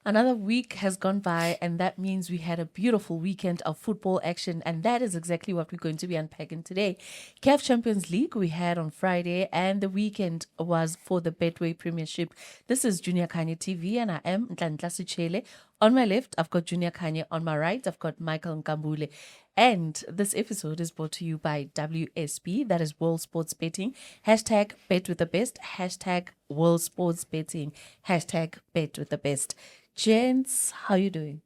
Another week has gone by, and that means we had a beautiful weekend of football action, and that is exactly what we're going to be unpacking today. CAF Champions League we had on Friday, and the weekend was for the Betway Premiership. This is Junior Kanye TV, and I am Ntlanhla Sichele. On my left, I've got Junior Kanye. On my right, I've got Michael Nkambule. And this episode is brought to you by WSB, that is World Sports Betting. Hashtag bet with the best. Hashtag World Sports Betting. Hashtag bet with the best. Gents, how you doing?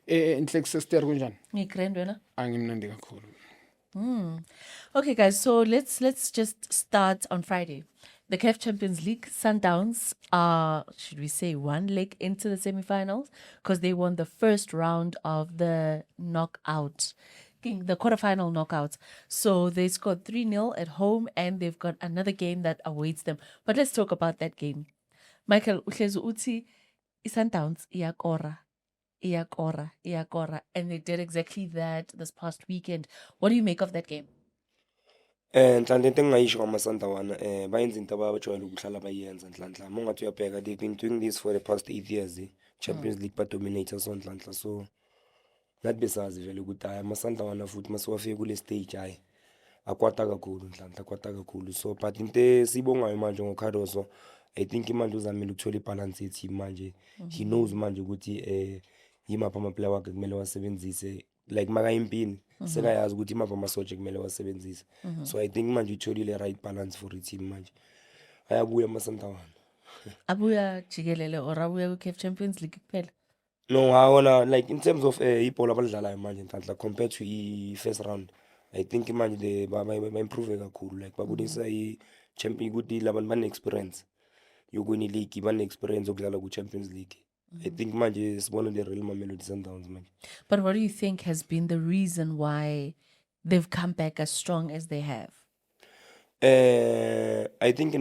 Inhleki sister kunjani? Ngikrend wena? Angimnandi kakhulu. Okay, guys, so let's just start on Friday. The CAF Champions League, Sundowns are, should we say, one leg into the semifinals because they won the first round of the knockout, the quarterfinal knockouts. So they scored 3-0 at home and they've got another game that awaits them. But let's talk about that game. Michael, uhlezi uthi iSundowns iyakora, and they did exactly that this past weekend. What do you make of that game? Nhlanhla into engingayisho ngamasandawana bayenza into abajwayele ukuhlala bayenza Nhlanhla. Uma ungathi uyabheka, they've been doing this for the past 8 years. Champions League ba-dominator so Nhlanhla. So ngathi besazi vele ukuthi hayi amasandawana futhi masiwafike kule stage hayi akwata kakhulu Nhlanhla, akwata kakhulu. So but into esiyibongayo manje ngoCardoso, I think manje uzamile ukuthola ibalance yeteam manje. He knows manje ukuthi yimaphi ama-player wakhe kumele wasebenzise, like makayimpini sekayazi ukuthi imaphi amasotsha kumele wasebenzise. So I think manje utholile right balance for i-team manje. Ayabuya amasandawana. Abuya jikelele or abuya ku-CAF Champions League kuphela? No, I wanna, like in terms of ibhola abalidlalayo manje Nhlanhla compared to i-first round, I think manje ba-improve kakhulu, like babonisa i-champion ukuthi labantu bane-experience yokuwina i-league, bane-experience yokudlala ku-Champions League. I think manje sibona the real Mamelodi Sundowns manje. But what do you think has been the reason why they've come back as strong as they have? I think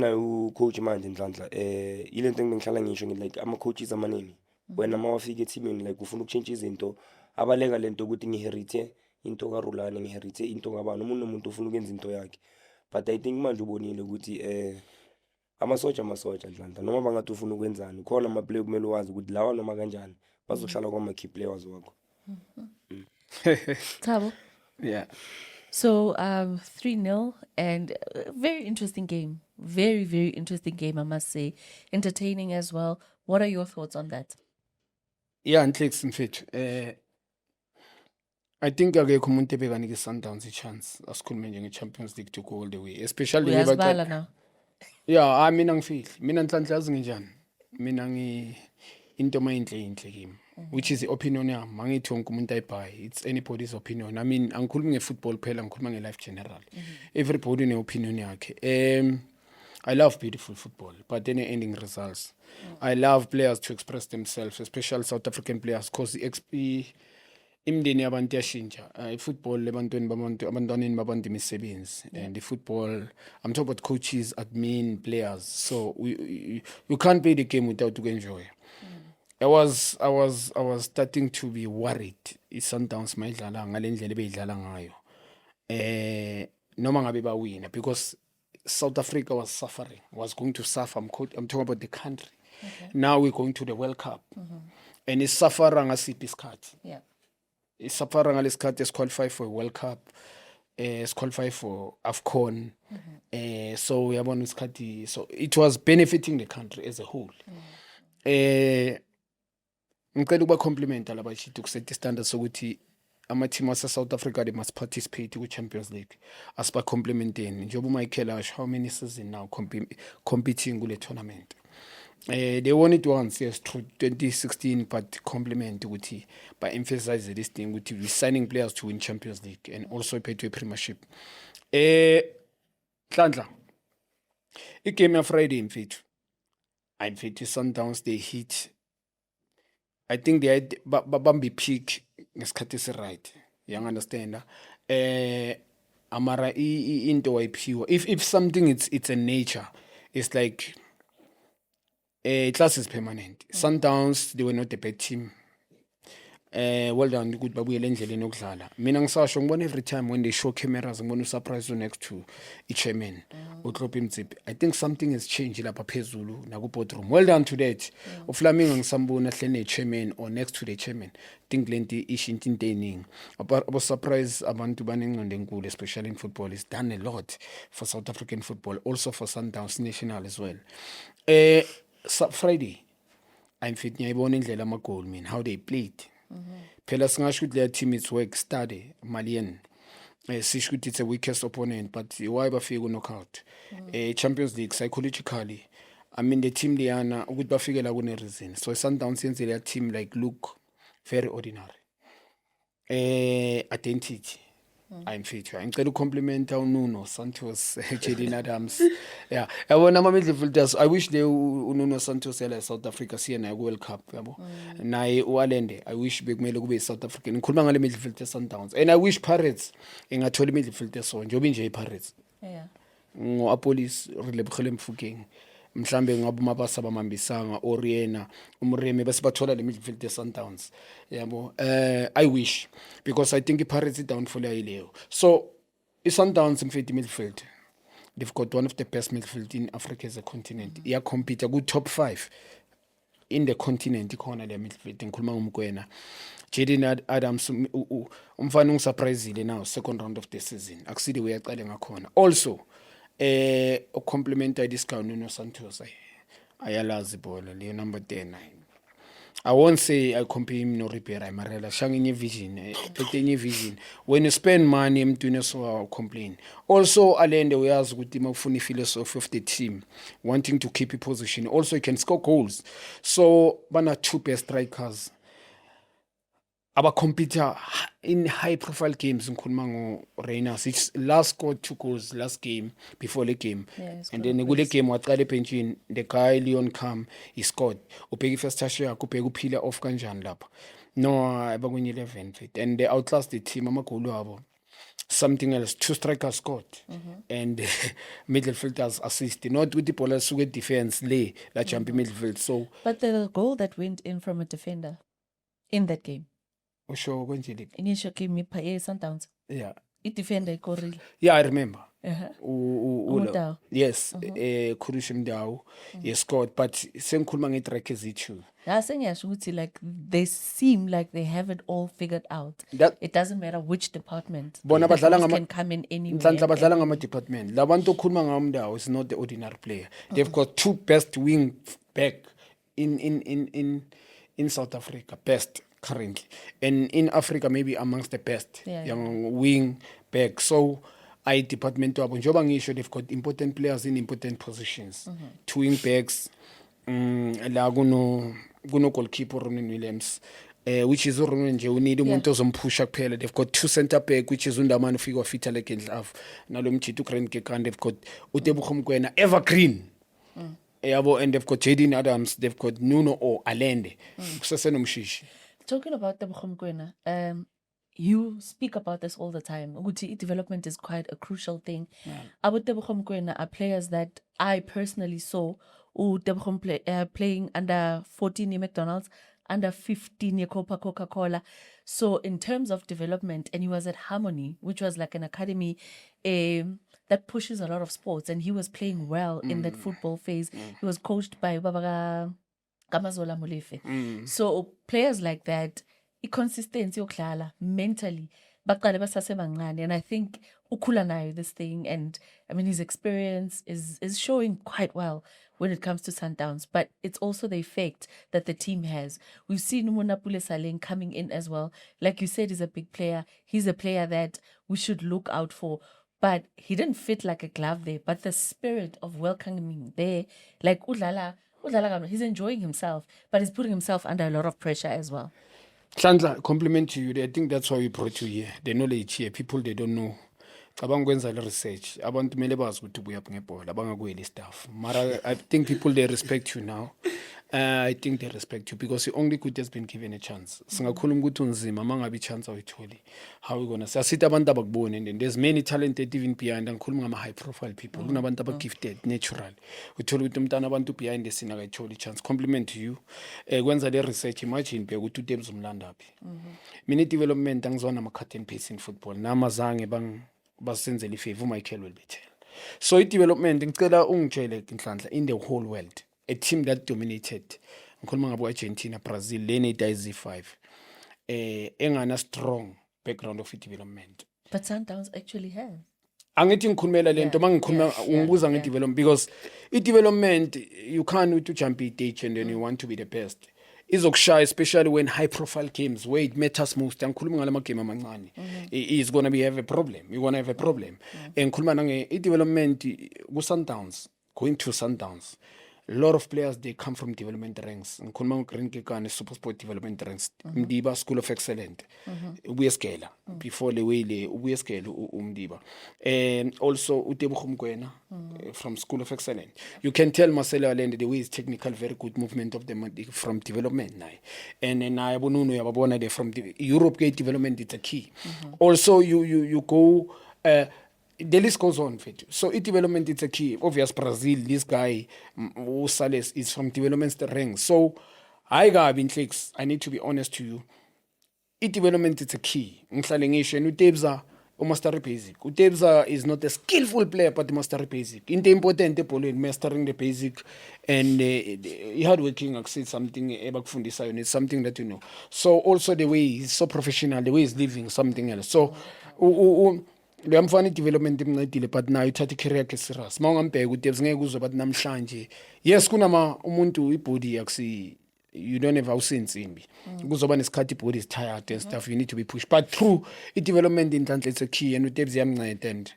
coach manje Nhlanhla ile nto engihlala ngisho ngithi like ama-coaches amaningi wena mawafika ethimini like ufuna ukutshintsha izinto abaleka lento ukuthi ngiherite into kaRulane, ngiherite into kabani, umuntu nomuntu ufuna ukwenza into yakhe. But I think manje ubonile ukuthi amasotsha Nhlanhla, noma bangathi ufuna ukwenzani khona ama-player kumele wazi ukuthi lawa noma kanjani bazohlala kwama-key players wakho. Thabo? Yeah. So 3-0 and very interesting game. Very, very interesting game, I must say. Entertaining as well. What are your thoughts on that? Yeah, Inhleki mfethu. I think akekho umuntu ebekanika iSundowns i-chance asikhulume nje nge-Champions League to go all the way, especially Uyazibala now. Yeah, mina ngifihli. Mina Nhlanhla yazi nginjani? Mina into mayinhle kimi. Which is the opinion yami. Mangithi wonke umuntu ayibhayi. It's anybody's opinion. I mean, angikhulumi nge-football phela, ngikhuluma nge-life general. Everybody une-opinion yakhe. I love beautiful football, but then ending results. I love players to express themselves, especially South African players, because imindeni yabantu iyashintsha. I-football abantwaneni babantu imisebenzi, and the football, I'm talking about coaches, admin, players. So you can't play the game without to enjoy. I was starting to be worried. I-Sundowns mayidlala ngale ndlela ebeyidlala ngayo. Noma ngabe bawina, because South Africa was going to suffer. I'm talking about the country. Okay. Now we're going to the World Cup. And it's suffering ngasiphi isikhathi. Yeah. It's suffering ngalesikhathi qualified for a World Cup. It's qualified for AFCON. So uyabona isikhathi, so it was benefiting the country as a whole. Ngicela ukuba compliment labashito ukusetha standards sokuthi ama-team ase-South Africa they must participate ku-Champions League. Asiba complimenteni njengoba uMichael asho, how many seasons now competing kule tournament. They won it once, yes, through 2016, but compliment ukuthi by emphasize this thing ukuthi we signing players to win Champions League and also pay to a Premiership. Nhlanhla, i-game ya Friday mfethu, I'm mfethu Sundowns they hit. I think they had Bambi peak ngesikhathi esi-right. You understand? Amara into wayiphiwa. If something it's a nature, it's like class is permanent. Sundowns, they were not a bad team. Well done ukuthi babuyele endleleni yokudlala. Mina ngisasho ngibona every time when they show cameras ngibona usurprise next to i-chairman uKlopie Mtsipe. I think something has changed lapha phezulu naku-boardroom. Well done to that. uFlamingo ngisambona hlene chairman or next to the chairman. Think lenti ishintsha into eningi. Abo surprise abantu banengqondo enkulu, especially in football. It's done a lot for South African football, also for Sundowns National as well. Friday I'm fit ngiyayibona indlela amagoli mina how they played. Phela singasho ukuthi leya team it's work study Malian. Sisho ukuthi it's a weakest opponent, but why bafika ku-knockout? Champions League psychologically, I mean the team liyana ukuthi bafike la kune reason. So Sundowns yenze leya team like look very ordinary. Identity. I'm fit. Ngicela ucompliment uNuno Santos, Jaden Adams. Yeah. Yabona ama midfielders. I wish they uNuno Santos ela South Africa siya na World Cup, yabo. Naye uAlende. I wish bekumele kube South African. Ngikhuluma ngale midfielders Sundowns. And I wish Pirates ingathola midfielders so njobe nje iPirates. Yeah. Ngo Apolis Relebogile Mfokeng. Mhlambe ngabe umabasa bamambisanga Oriena umreme bese bathola le midfield Sundowns, yabo. I wish because I think iPirates downfall yayileyo. So iSundowns mfethu midfield, they've got one of the best midfield in Africa as a continent. Yeah, compete ku top 5 in the continent ikhona le midfield. Ngikhuluma ngomkwena Jaden Adams umfana ungisurprisile now second round of the season. Akusidi uyaqale ngakhona. Also complimenta this guy Nuno Santos. Ayalazi bola le number 10. I won't say I compare him no Ribeira Marela shanginye vision vision. When you spend money emntwini so complain. Also Alende uyazi ukuthi makufuna philosophy of the team wanting to keep a position. Also you can score goals. So bana two best strikers. Our competitor in high profile games ngikhuluma ngo Reiners, it's last scored 2 goals last game before the game. Yes, and then kule game waqala ebenchini the guy Leon Kam he scored. Ubheka first touch yakho ubheka uphila off kanjani lapha. No abakwenye 11 fit and they outlast the team amagoli wabo. Something else, 2 strikers scored and midfielders assist. Not with the ball suke defense lay la jump midfield. So But the goal that went in from a defender in that game. usho kwenjele. Initial game Sundowns. Yeah. Defender ikorile. Yeah, I remember. Umudau. Yes, Kurusha Mdau, he scored, but sengikhuluma ngetrack ezithu. Sengiyasho ukuthi like they seem like they have it all figured out. That It doesn't matter which department. bona The badlala goals ngama can come in anywhere. Mhlanhla badlala ngama department. Labantu okhuluma ngamdau is not the ordinary player. They've got 2 best wing back in South Africa, best currently. And in Africa maybe amongst the best young wing back. So I department wabo njoba ngisho they've got important players in important positions. 2 wing backs la kuno goalkeeper Ronan Williams, which is Ronan nje unidi umuntu ozomphusha kuphela. They've got 2 center back which is undamani ufika wafita like endlavu nalo mjito uGrant Gekhan. They've got uTebogo Mokoena evergreen. Yabo, and they've got Jaden Adams, they've got Nuno or Alende. Kusasenomshishi. Talking about Tebogo Mokoena, you speak about this all the time. Ukuthi development is quite a crucial thing. Abo Tebogo Mokoena are players that I personally saw playing under 14 year McDonald's, under 15 year Coca-Cola. So in terms of development, and he was at Harmony, which was like an academy that pushes a lot of sports, and he was playing well in that football phase. He was coached by Baba Kamazola Molefe. So players like that, consistency yoklala mentally, baqale basasebancane, and I think ukhula nayo this thing, and I mean his experience is showing quite well when it comes to Sundowns, but it's also the effect that the team has. We've seen Umunapule Saleng coming in as well. Like you said, he's a big player. He's a player that we should look out for. But he didn't fit like a glove there. But the spirit of welcoming there, like Udlala, he's enjoying himself, but he's putting himself under a lot of pressure as well. Hlanhla, compliment to you. I think that's why we brought you here. The knowledge here, people they don't know. Cabanga kwenza le research. Abantu mele bazi ukuthi ubuya ngebhola, abangakweli stuff. Mara I think people they respect you now. I think they respect you because you only good has been given a chance. Singakhuluma ukuthi unzima mangabe chance awuyitholi. How we gonna say asithi abantu abakubona and then there's many talented even behind angikhuluma ngama high profile people. Kunabantu abagifted natural. Uthola ukuthi umntana abantu behind the scene akayitholi chance. Compliment to you. Kwenza le research imagine bheka ukuthi uTebs umlandaphi. Mina development angizona ama cut and paste in football. Namazange basenzele ifavor Michael will be tell. So development ngicela ungitshele Nhlanhla in the whole world a team that dominated ngikhuluma ngabo Argentina, Brazil, lene Z5 engana strong background of development. But Sundowns actually has. Angithi ngikhulumela lento mangikhuluma ungibuza ngedevelopment because development you can't jump stage and then you want to be the best. Izokushaya especially when high profile games where it matters most angikhuluma ngalama game amancane is going to be have a problem. You're going to have a problem. Ngikhuluma nange development ku Sundowns, going to Sundowns. A lot of players they come from development ranks. Ngikhuluma ngoGreen Kekane SuperSport development ranks. Mdiba School of Excellence. Ubuyeskela before le way le ubuyeskela umdiba. And also uTebogo Mokoena from School of Excellence. You can tell Marcelo Allende the way is technical very good movement of them from development now. And then ayabonunu yababona they from the Europe gate development it's a key. Also you go the list goes on. So development it's a key. Obvious Brazil, this guy Sales is from development ranks. So I got been clicks. I need to be honest to you. Development it's a key. Ngihlale ngisho uTebza umaster basic. uTebza is not a skillful player but master basic. Into important ebholweni mastering the basic and hard working access something ebakufundisayo it's something that you know. So also the way he's so professional, the way he's living something else. So lo mfana development imncedile but nayo uthatha career yakhe serious mawungambheka uDebs ngeke uzwe bathi namhlanje yes kunama umuntu ibody yakusi you don't have awusinsimbi kuzoba nesikhathi ibody is tired and stuff you need to be pushed but through development Nhlanhla it's a key and uDebs yamnceda and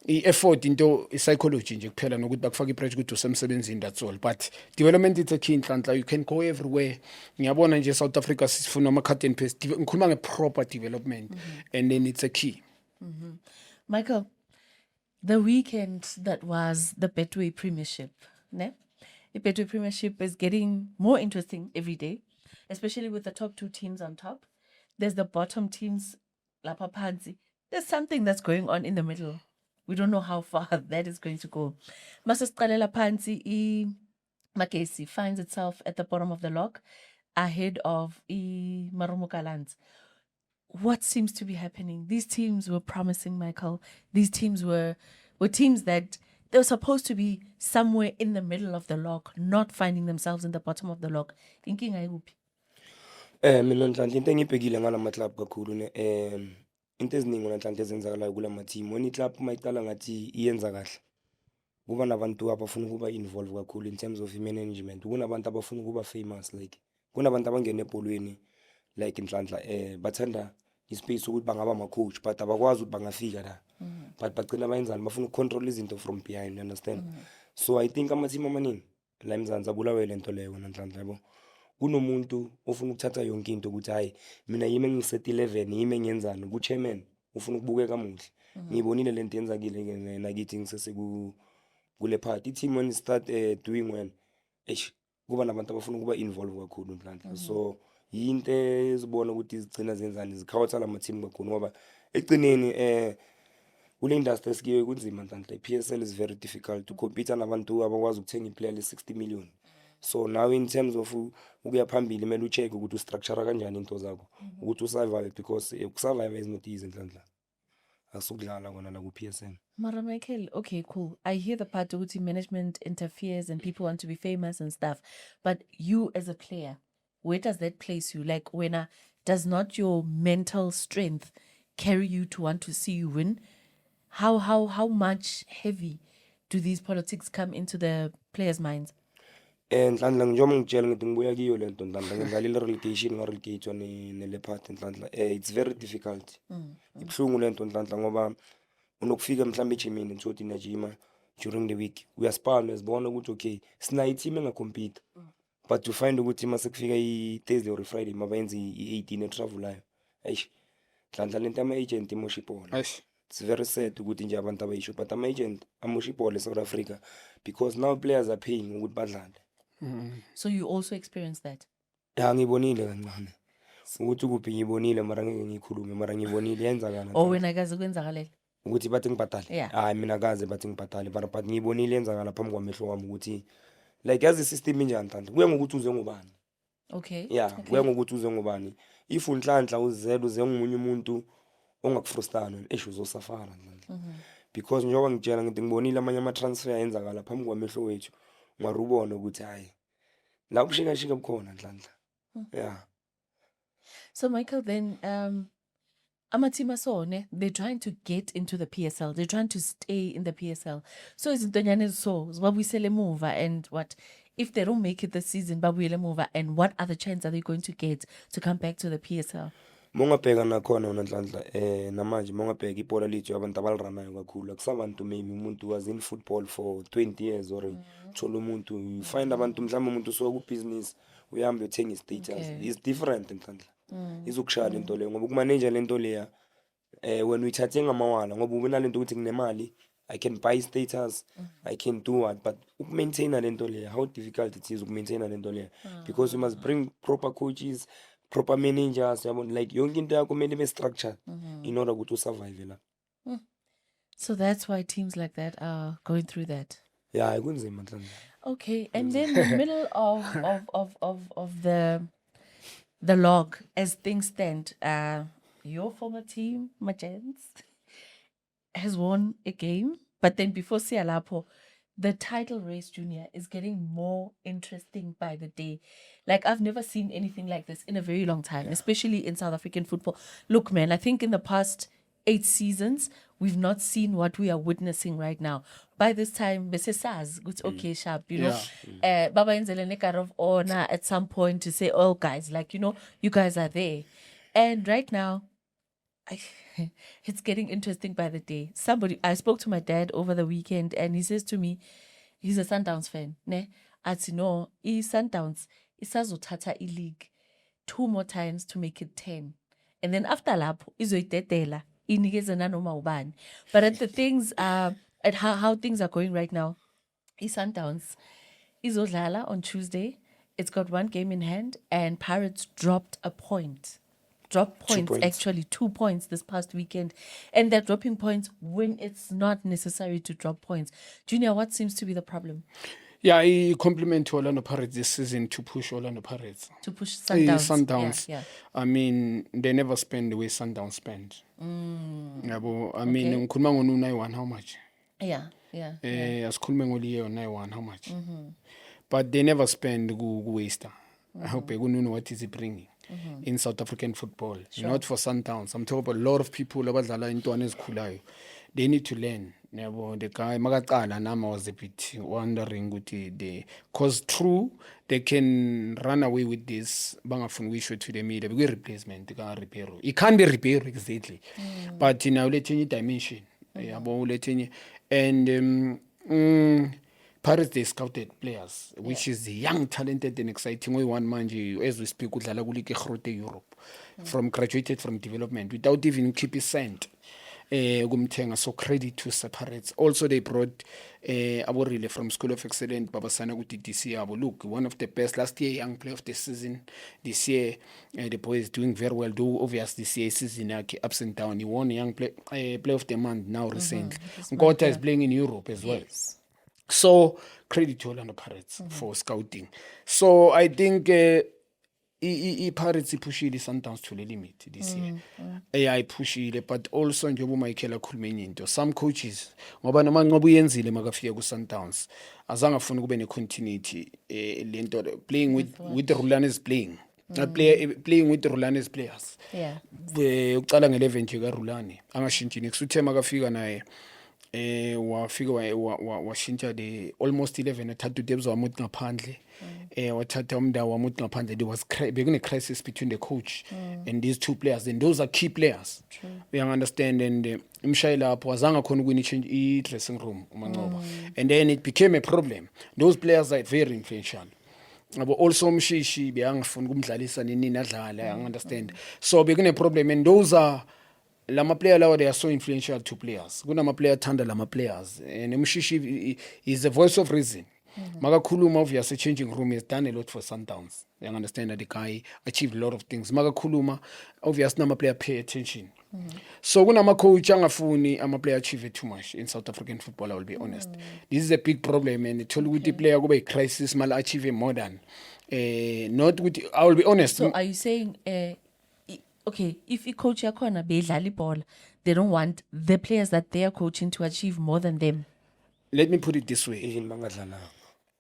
effort into psychology nje kuphela nokuthi bakufaka ipressure ukuthi usemsebenzini that's all but development it's a key Nhlanhla you can go everywhere ngiyabona nje South Africa sifuna ama cut and paste ngikhuluma ngeproper development and then it's a key. Michael, the weekend that was the Betway Premiership, ne? The Betway Premiership is getting more interesting every day, especially with the top two teams on top. There's the bottom teams, Lapa Panzi. There's something that's going on in the middle. We don't know how far that is going to go. Masasiqalela Panzi, Makesi finds itself at the bottom of the log, ahead of Marumuka Lands. What seems to be happening? These teams were promising, Michael. These teams were teams that they were supposed to be somewhere in the middle of the log, not finding themselves in the bottom of the log. Inkinga ayikuphi? Mina Nhlanhla into engibhekile ngalama club kakhulu ne into eziningi Nhlanhla ezenzakalayo kulama team when iclub mayiqala ngathi iyenza kahle kuba nabantu abafuna ukuba involve kakhulu in terms of management kunabantu abafuna ukuba famous like kunabantu abangena ebholweni like Nhlanhla bathanda ispace ukuthi bangaba ama coach but abakwazi ukuthi bangafika la but bagcina bayenzani bafuna ukucontrol izinto from behind, you understand. So I think ama team amaningi la eMzansi abulawe lento leyo Nhlanhla yabo kunomuntu ofuna ukuthatha yonke into ukuthi hayi mina yimi ngiset 11 yimi ngiyenzani ku chairman ufuna ukubukeka kamuhle ngibonile lento yenzakile nakithi ngisese kule part I team when start doing well kuba nabantu abafuna ukuba involve kakhulu Nhlanhla. So yinto ezibona ukuthi izigcina zenzani zikhawatha lama team kakhulu ngoba egcineni kule industry sikiwe kunzima Nhlanhla. PSL is very difficult to compete nabantu abakwazi ukuthenga iplayer le 60 million. So now in terms of ukuya phambili mele ucheck ukuthi ustructure kanjani into zakho ukuthi usurvive because ukusurvive is not easy Nhlanhla. Asukudlala kona la ku PSL. Mara Michael, okay, cool. I hear the part ukuthi management interferes and people want to be famous and stuff. But you as a player, where does that place you? Like when does not your mental strength carry you to want to see you win? How much heavy do these politics come into the players' minds? Nhlanhla njengoba ngitshela ngithi ngibuya kiyo lento Nhlanhla ngidlalile relegation nga-relegate nele part Nhlanhla. It's very difficult. Ibhlungu lento Nhlanhla ngoba unokufika mhlawumbe ejimini ngizothi najima during the week uyaspana uzibona ukuthi okay sina i-team engacompete but to find ukuthi mase kufika i-Thursday or Friday mabayenza i-18 etravel ayish Nhlanhla lento ama-agent imosha ibhola. It's very sad ukuthi nje abantu abayisho but ama-agent amosha ibhola eSouth Africa because now players are paying ukuthi badlale So you also experienced that. Ya ngibonile kancane. Ukuthi kuphi ngibonile mara ngeke ngikhulume mara ngibonile yenzakala. Or when I guys kwenzakalele. Ukuthi bathi ngibhadale. Yeah. Hayi mina kaze bathi ngibhadale but ngibonile yenzakala phambi kwamehlo wami ukuthi like yazi system injani Nhlanhla. Kuya ngokuthi uze ngubani. Okay. Yeah, kuya ngokuthi uze ngubani. If uNhlanhla uzela uze ngomunye umuntu ongakufrustana uzosafara Nhlanhla. Because njengoba ngitshela ngithi ngibonile amanye ama transfer yenzakala phambi kwamehlo wethu. Ngarubona ukuthi hayi la kushika shika bukhona Nhlanhla. Yeah. So Michael, then Amatima Sone, they're trying to get into the PSL. They're trying to stay in the PSL. So is Ntonyane so Babuyisele move and what if they don't make it this season, Babuyele move and what other chance are they going to get to come back to the PSL? Mongabheka nakhona wona Nhlanhla namanje mongabheka ibhola lethu abantu abaliranayo kakhulu akusabantu maybe umuntu was in football for 20 years or thola umuntu you find abantu mhlawumbe umuntu so ku business uyahambe uthenga status is different Nhlanhla izokushaya lento le ngoba ukumanage lento leya when uyithathe ngamawala ngoba ubona lento ukuthi nginemali I can buy status I can do what but ukumaintain lento leya how difficult it is ukumaintain lento leya because you must bring proper coaches proper managers yabona like yonke into yakho kumele be structured in order ukuthi usurvive la. So that's why teams like that are going through that. Yeah kunzima Nhlanhla. Okay, and then the middle of the log as things stand, your former team, Magents, has won a game, but then before Sialapo, the title race, Junior, is getting more interesting by the day. Like, I've never seen anything like this in a very long time, especially in South African football. Look, man, I think in the past 8 seasons, we've not seen what we are witnessing right now. By this time, Besesaz, it's okay, sharp, you know. Baba Nzele Nekar of honor at some point to say, oh, guys, like, you know, you guys are there. And right now, it's getting interesting by the day. I spoke to my dad over the weekend and he says to me, he's a Sundowns fan. Ne? Ati no, Sundowns, isazothatha league 2 more times to make it 10. And then after lapho, izoyitetela, inikeze nanoma ubani. But at the things, at how things are going right now, Sundowns izodlala on Tuesday. It's got 1 game in hand and Pirates dropped points, 2 points this past weekend. And they're dropping points when it's not necessary to drop points. Junior, what seems to be the problem? Yeah, I compliment Orlando Pirates this season to push Orlando Pirates. To push Sundowns. Sundowns. Yeah. I mean, they never spend the way Sundowns spend. I mean, ngikhuluma ngo-9-1 how much? Yeah. Asikhulume ngoliye 9-1 how much? But they never spend ku-waster. I hope you know what is it bringing in South African football. Sure. Not for Sundowns. I'm talking about a lot of people abadlala intwana ezikhulayo. They need to learn. The guy makaqala nama was a bit wondering ukuthi cause true they can run away with this bangafuni wisho to the media because replacement ka repair. It can be repaired exactly. But now ulethenye dimension. Yabo ulethenye and Paris they scouted players which is young, talented and exciting. We one manje as we speak udlala ku League eGrote Europe from graduated from development without even keep his cent. So credit to Separates. Also, they brought Aborile from School of Excellence, Babasana DDC. Look, one of the best last year young player of the season. This year, the boy is doing very well. Though obviously this year season ups and down. He won young player of the month now recently. Ngota is playing in Europe as well. Yes. So credit to Orlando Pirates for scouting. So I think. Pirates pushile Sundowns to the limit this year. AI pushile, but also njengoba Michael akhuluma into. Some coaches ngoba noma ngoba uyenzile makafika ku Sundowns azange afune kube ne continuity lento playing with the Rulanes playing. Playing with the Rulanes players. Yeah. Uqala nge11 nje ka Rulane angashintshini kusuthe makafika naye wafika washintsha the almost 11 athatha uDebs wamuthi ngaphandle wathatha umndawo wamuthi ngaphandle. There was bekune crisis between the coach and these 2 players and those are key players. You understand and umshayela lapho wazanga khona ukuni change I dressing room umancoba and then it became a problem. Those players are very influential. Abo also umshishi beyangifuna ukumdlalisa nini adlala I understand. So bekune problem and those are lama player lawa they are so influential to players. Kunama player thanda lama players and umshishi is the voice of reason. Makakhuluma obviously changing room has done a lot for Sundowns. You understand that the guy achieved a lot of things. Makakhuluma obviously nama player pay attention. So kunama coach angafuni ama player achieve too much in South African football, I will be honest. This is a big problem and tell ukuthi player kube crisis mal achieve more than not with, I will be honest. So are you saying, okay, if a coach yakhona bedlala ibhola, they don't want the players that they are coaching to achieve more than them? Let me put it this way. even bangadlalanga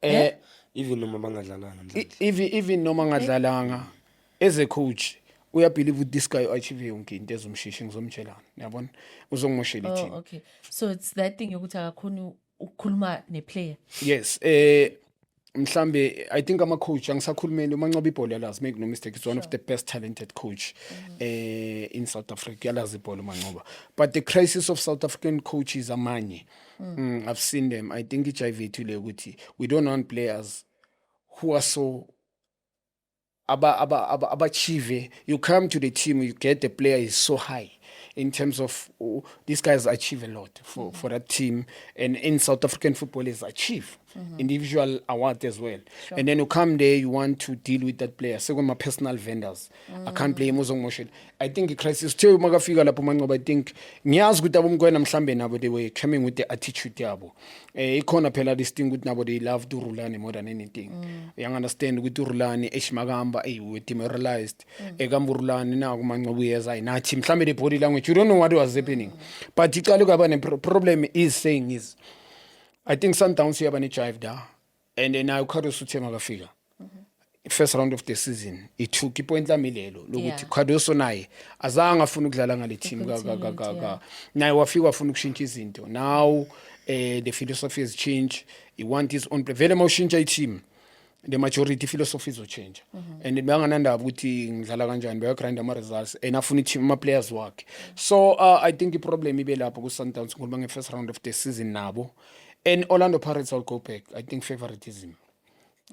Yeah? even noma bangadlalanga mdlali. Even noma ngadlalanga as a coach uyabelieve ukuthi this guy achieve yonke into ezomshishi ngizomtshelana yabona uzongimoshela Oh, team. okay. So it's that thing yokuthi akakhoni ukukhuluma ne-player. Yes, mhlambe I think ama coach angisakhulumeni uMancoba ibhola yalazi, make no mistake, it's one of the best talented coach in South Africa, yalazi ibhola uMancoba. But the crisis of South African coaches amanye, I've seen them. I think HIV tule ukuthi we don't want players who are so achieve. You come to the team, you get the player is so high in terms of these guys achieve a lot for that team, and in South African football is achieve individual award as well. And then you come there, you want to deal with that player. Second, my personal vendors, I can't play Mozong motion. I think the crisis too magafika lapho Mancoba. I think ngiyazi ukuthi abomgwena mhlambe nabo they were coming with the attitude yabo. Ikhona phela this thing ukuthi nabo they love to Rulani more than anything. You understand ukuthi Rulani eshimagamba we demoralized. Ekamburulani na kuMancoba uyeza nathi mhlambe the body language, you don't know what was happening. But icalo kabane problem is saying is I think Sundowns here bani drive da, and then now Cardoso tema kafika. First round of the season, it took point la milelo. Lokuthi Cardoso naye azange afuna ukudlala ngale team ka. Naye wafika afuna ukushintsha izinto. Now the philosophy has changed. He want his own play. Vele mawushintsha team, the majority philosophies will change. And bangananda ukuthi ngidlala kanjani, bayagrind ama results and afuna team ama players work. So I think the problem ibe lapho ku Sundowns ngoba nge first round of the season nabo. And Orlando Pirates will go back. I think favoritism.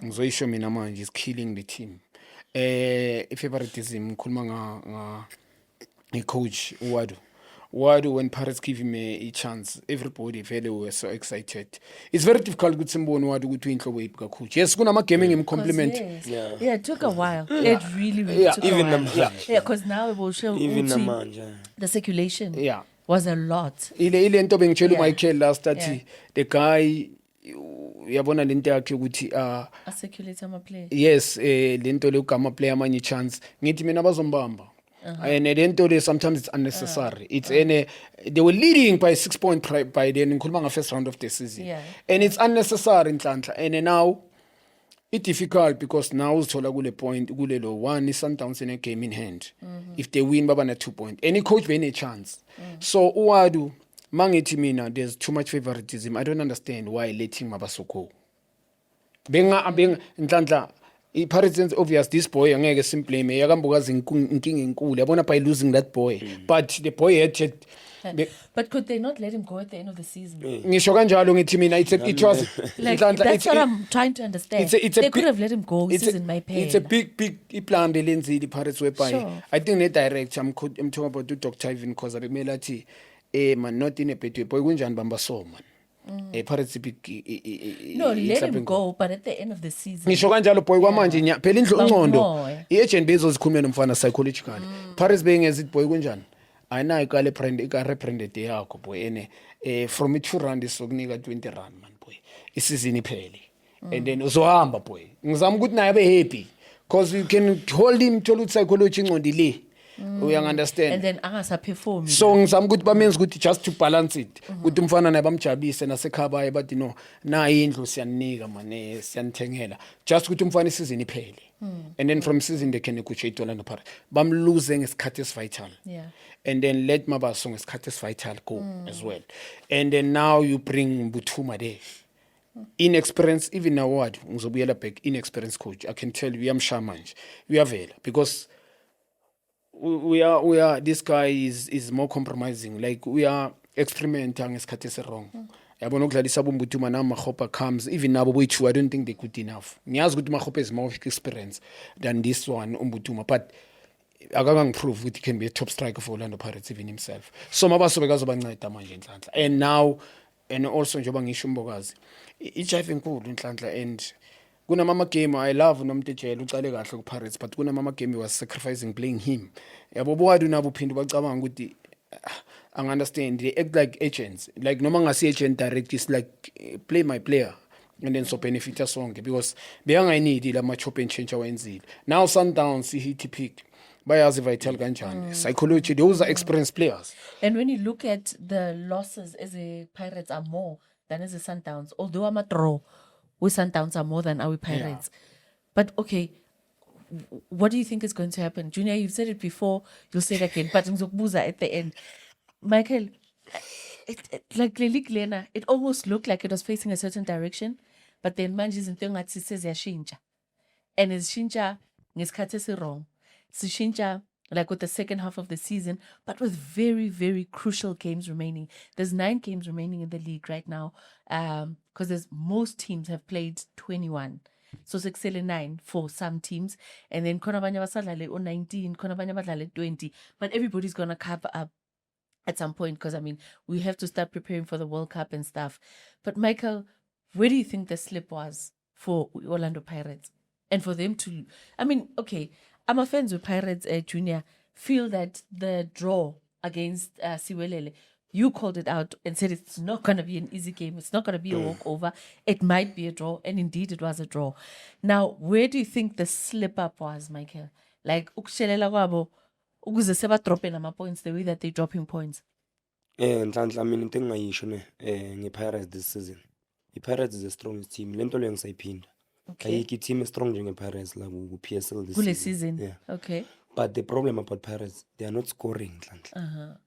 Ngizoyisho mina manje is killing the team. Favoritism ngikhuluma nga coach Wadu. Wadu, when Pirates give him a chance, everybody vele were so excited. It's very difficult ukuthi simbone Wadu ukuthi inhlobo yiphi coach. Yes, kunama gaming him compliment. Yes. Yeah. Yeah, it took a while. It really took Even a while. namhlanje. Yeah, because now it will show Even ukuthi namanje. the circulation Yeah. was a lot. Ile nto bengitshela Yeah. uMichael last that Yeah. the guy uyabona lento yakhe ukuthi A circulator ama play. yes lento le ugama player amanye chance ngithi mina bazombamba. And lento le sometimes it's unnecessary. It's they were leading by 6 points by then ngikhuluma nga first round of the season. Yeah. And it's unnecessary inhlanhla, and now it's difficult because now uzithola kule point kule lo one is Sundowns in a game in hand. If they win baba na 2 points, any coach be a chance. So Uwadu mangithi mina there's too much favoritism. I don't understand why letting Mabasoko. Benga inhlanhla i-Pirates obvious this boy angeke simplay me yakambukazi inkinga enkulu yabona by losing that boy. But the boy had But could they not let him go at the end of the season? ngisho kanjalo ngithi mina it was Like, inhlanhla, that's what I'm trying to understand. it's a They could big- have let him go. This isn't my pain. It's a big plan lenzile i-Pirates whereby Sure. I think the director I'm talking about Dr. Ivan Khoza bekumele athi man not in a bad way boy kunjani bamba so man. Pirates big No, let him go, but at the end of the season. ngisho kanjalo boy kwamanje phela indlu uncondo Bawumoya. i-agent bezozikhulumela umfana psychologically. Pirates bengezi boy kunjani ayinayo ikale brand ika-rebranded yakho boy ene from i-2 rand sokunika 20 rand man boy isizini iphele and then uzohamba boy ngizama ukuthi naye abe happy because you can hold him thola ukuthi psychology ingcondi le uyangi-understand. And then angasaperform. So ngizama ukuthi bamenze ukuthi just to balance it ukuthi umfana naye bamjabulise nasekhabaye bathi no nayi indlu siyaninika mane siyanithengela just ukuthi umfana isizini iphele. And then from season they can negotiate Orlando Pirates bamlose ngesikhathi esivital. Yeah. And then let Mabaso ngesikhathi esivital go as well. And then now you bring Buthuma there. Inexperience, even now what ngizobuyela back, inexperienced coach. I can tell you uyamshaya manje uyavela because we are this guy is more compromising, like we are experimenting ngesikhathi esi-wrong. Yabona ukudlalisa boMbuthuma na Makgopa comes even nabo boyithu I don't think they good enough. Ngiyazi ukuthi Makgopa is more experience than this one uMbuthuma, but akangangiprove ukuthi he can be a top striker for Orlando Pirates even himself. So Mabaso bekazobanceda manje enhlanhla, and now and also njengoba ngisho umbokazi ijive enkulu inhlanhla and kunama game I love nomtetshela ucale kahle ku Pirates but kunama game was sacrificing playing him yabo bowadu nabo uphinde bacabanga ukuthi I understand they act like agents like noma ngasi agent direct is like play my player and then so benefit sonke because beyangayinidi la chop and change awenzile now Sundowns hit pick bayazi vital kanjani psychology those are experienced players. And when you look at the losses as a Pirates are more than as a Sundowns, although I'm a draw, we Sundowns are more than our Pirates. But okay, what do you think is going to happen? Junior, you've said it before, you'll say it again, but Ngizokbuza at the end. Michael, like Lena, it almost looked like it was facing a certain direction, but then manje izinto engathi seziyashintsha. And izishintsha ngesikhathi esirong. Sishintsha like with the second half of the season, but with very, very crucial games remaining. There's 9 games remaining in the league right now, because there's most teams have played 21. So 6-9 for some teams, and then khona abanye basadlale o 19, khona abanye badlale 20. But everybody's gonna cover up at some point, because I mean we have to start preparing for the World Cup and stuff. But Michael, where do you think the slip was for Orlando Pirates, and for them to? I mean, okay. I'm a fans with Pirates Junior feel that the draw against Siwelele, you called it out and said it's not going to be an easy game. It's not going to be a walkover. It might be a draw. And indeed, it was a draw. Now, where do you think the slip up was, Michael? Like, ukushelela kwabo, ukuze seba dropping ama points the way that they're dropping points. Nhlanhla mina into engingayisho nge-Pirates this season. I-Pirates is the strongest team. Le nto leyo ngisayiphinda. Ayikho team strong njenge-Pirates la ku-PSL this Kule season. season. Yeah. Okay. But the problem about Pirates, they are not scoring. Nhlanhla.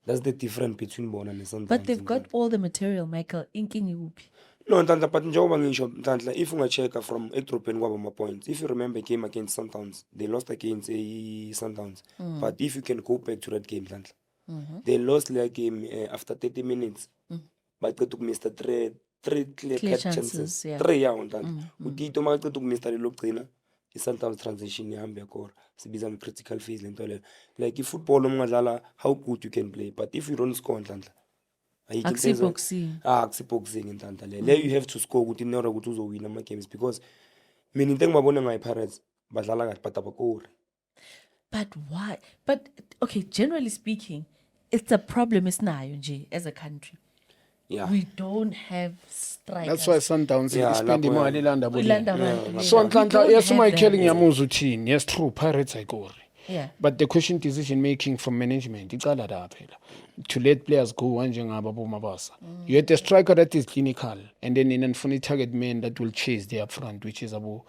That's the difference between bona ne-Sundowns. But they've got all the material, Michael. Inking uphi. No, Nhlanhla, but njengoba ngisho Nhlanhla, if unga-check from ekudropheni kwabo ama-points, if you remember game against Sundowns, they lost against Sundowns. But if you can go back to that game, Nhlanhla, they lost their game after 30 minutes. But they took Mr. Three clear cut chances. Yeah. 3 yawo Nhlanhla. Utito maqeda ukumista lelokugcina i-Sundowns transition ihambe yakora sibiza nge-critical phase lento leyo. Like i-football ungadlala how good you can play, but if you don't score Nhlanhla, Akusiboxing. akusiboxing Nhlanhla le. There you have to score ukuthi in order ukuthi uzowina ama-games, because mina into engibabona ngayi-Pirates badlala kahle but abakori. But why? But okay, generally speaking, it's a problem esinayo nje as a country. Yeah. We don't have strikers. That's why Sundowns spend imali elanda Ilanda boli. abantu. So We Nhlanhla don't yes have uMichael that. ngiyamuzwa uthini. Yes true Pirates ayikori. Yeah. But the question decision making from management icala la phela to let players go njengaba bomabasa. You had a striker that is clinical and then in a target man that will chase the up front, which is abu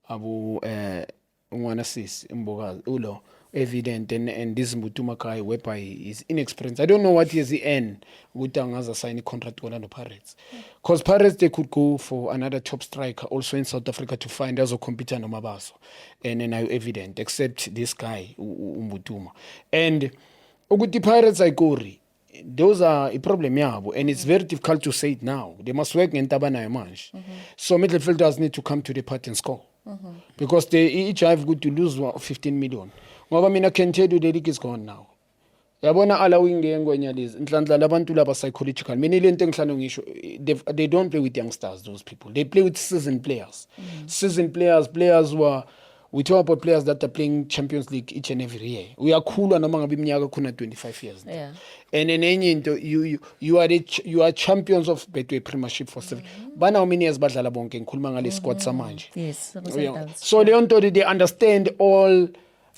ungwana sis imbokazi ulo evident, and this Mutuma guy whereby is inexperienced. I don't know what is the end with Angaza sign a contract with Orlando Pirates. Because Pirates they could go for another top striker also in South Africa to find as a competitor no Mabaso. And then evident, except this guy, Mutuma. And Uguti Pirates I go. Those are a problem yabo, and it's very difficult to say it now. They must work in Tabana Manch. So midfielders need to come to the party and score. Because they each have good to lose 15 million. Ngoba mina can tell you the league is gone now. Yabona allowing ngengwenya lezi Nhlanhla labantu laba psychological. Mina lento engihlanu ngisho they don't play with youngsters, those people. They play with seasoned players. Seasoned players who are, we talk about players that are playing Champions League each and every year. We are cool noma ngabe iminyaka khona 25 years. Yeah. And in enye into you are champions of Betway Premiership for 7. Bana how many years badlala bonke ngikhuluma ngale squad samanje. Yes. So leyo nto they understand all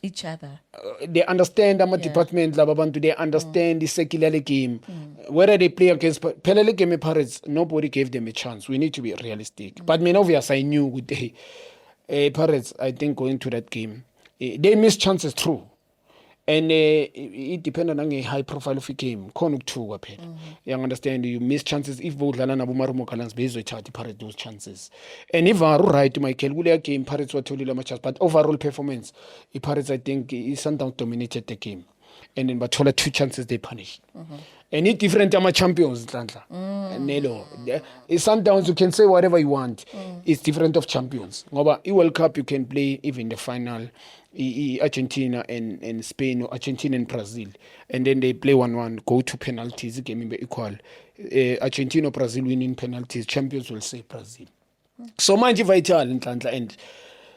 Each other. they understand ama department laba bantu, they understand the secular game. Whether they play against Pelele game Pirates, nobody gave them a chance. We need to be realistic. But me obviously I knew with the Pirates, I think going to that game, they missed chances true. And it depended on a high profile of a game. You understand? You miss chances if both Lana Bumarumo Kalans based on the Pirates those chances. And if I right to my Kelgulia game, Pirates were totally much, but overall performance, the Pirates I think is Sundowns dominated the game. And then but 2 chances they punished. And it's different ama-champions nhlanhla. Nelo. Sundowns, you can say whatever you want. It's different of champions. Ngoba i-World Cup, you can play even the final, Argentina and Spain, or Argentina and Brazil. And then they play 1-1, go to penalties, the game be equal. Argentina or Brazil winning penalties, champions will say Brazil. So manje vital nhlanhla, and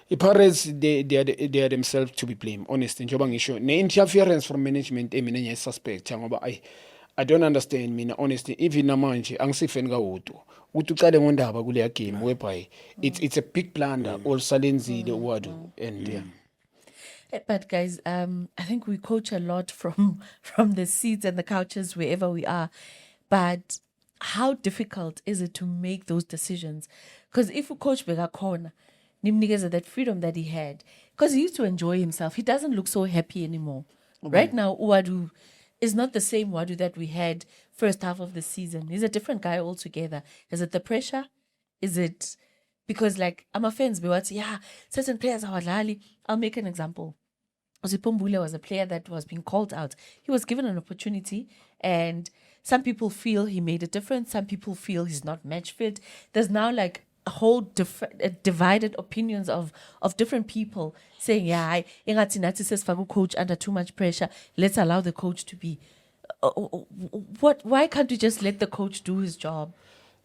i-Pirates, they are themselves to be blamed, honestly. Njengoba ngisho ne-interference from management mina ngiyayisuspect ngoba I don't understand mina, honestly. Even namanje angisifeni kaWudu ukuthi uqale ngondaba kuleya game whereby it's a big blunder olusалenzile uWadu, and yeah. But guys, I think we coach a lot from the seats and the couches wherever we are. But how difficult is it to make those decisions? Because if you coach Bega Corner, nimnikeza that freedom that he had, because he used to enjoy himself. He doesn't look so happy anymore. Right now, Uwadu is not the same Wadu that we had first half of the season. He's a different guy altogether. Is it the pressure? Is it because like I'm a fans, but yeah, certain players are wadlali. I'll make an example. Zipombule was a player that was being called out. He was given an opportunity, and some people feel he made a difference. Some people feel he's not match fit. There's now like a whole divided opinions of different people saying, yeah, ingathi nathi sesifaka coach under too much pressure. Let's allow the coach to be. Why can't we just let the coach do his job?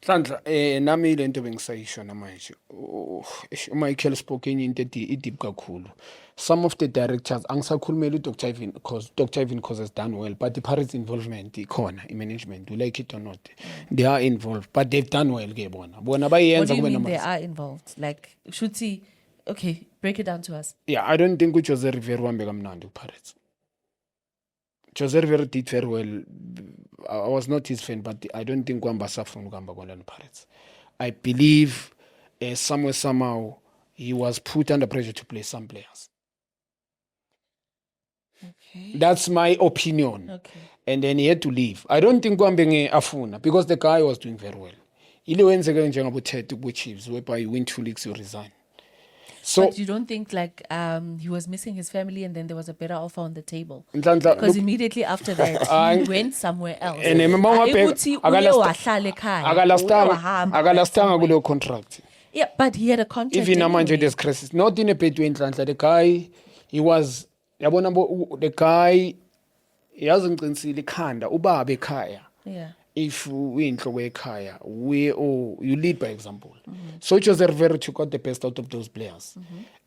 Nhlanhla, nami le nto bengisayisho namanje. uMichael spoke enye into deep kakhulu. Some of the directors angisakhulumela uDr Ivan, because Dr Ivan has done well, but the Pirates involvement ikhona i-management, you like it or not, they are involved, but they've done well ke bona What do you mean they are involved? Like, should see, okay, break it down to us. Yeah, I don't think uJose Rivera wambe kamnandi uPirates. Jose Rivera did very well. I was not his fan, but I don't think Wamba safuna ukamba kona Pirates. I believe somewhere, somehow, he was put under pressure to play some players. Okay. That's my opinion. Okay. And then he had to leave. I don't think Wambenge afuna, because the guy was doing very well. Ile wenzeka njengabo Ted Chiefs, whereby you win 2 leagues, you resign. So, but you don't think like he was missing his family and then there was a better offer on the table? Nhlanhla, Because immediately after that, he went somewhere else. And akalastanga kuleyo contract. Yeah, but he had a contract. Even anyway. namanje there's crisis. Not in a bad way, Nhlanhla. The guy, he was, the guy, yazingqinisile ikhanda ubaba ekhaya. Yeah. If uyinhloko ekhaya, you lead by example. So Jose Rivera took out the best out of those players.